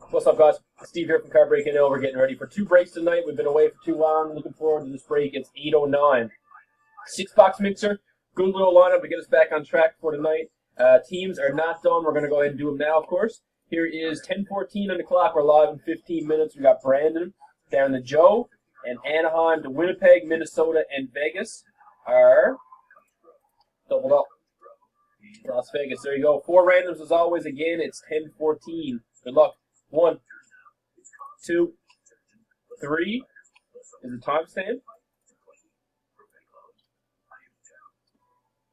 What's up, guys? Steve here from Car Break NL. We're getting ready for two breaks tonight. We've been away for too long. Looking forward to this break. It's 8:09. 6-box mixer. Good little lineup to get us back on track for tonight. Teams are not done. We're going to go ahead and do them now, of course. Here is 10:14 on the clock. We're live in 15 minutes. We got Brandon down to Joe, and Anaheim to Winnipeg, Minnesota, and Vegas are doubled up. Las Vegas. There you go. 4 randoms as always. Again, it's 10:14. Good luck. 1, 2, 3 is the timestamp.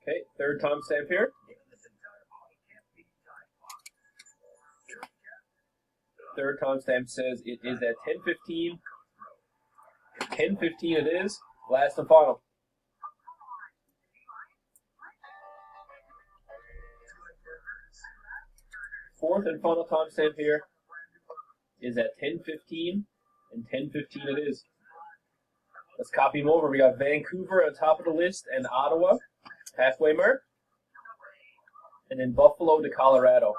Okay, third timestamp here. Third timestamp says it is at 10:15. 10:15 it is. Last and final. Fourth and final timestamp here is at 10:15, and 10:15 it is. Let's copy them over. We got Vancouver on top of the list, and Ottawa, halfway mark, and then Buffalo to Colorado.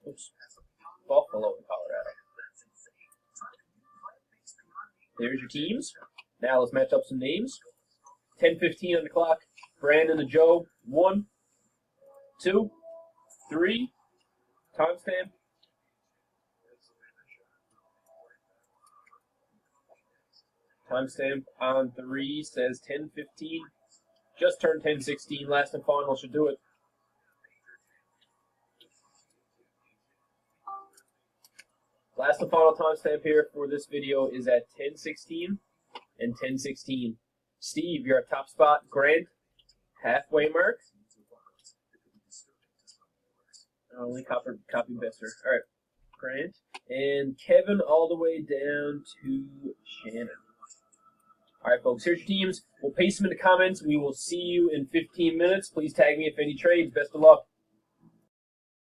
Oops. Buffalo to Colorado. There's your teams. Now let's match up some names. 10:15 on the clock. Brandon to Joe. 1, 2, 3. Timestamp. Timestamp on 3 says 10:15. Just turned 10:16. Last and final should do it. Last and final timestamp here for this video is at 10:16 and 10:16. Steve, you're at top spot. Grant, halfway mark. Only copy Besser. All right, Grant. And Kevin all the way down to Shannon. All right, folks, here's your teams. We'll paste them in the comments. We will see you in 15 minutes. Please tag me if any trades. Best of luck.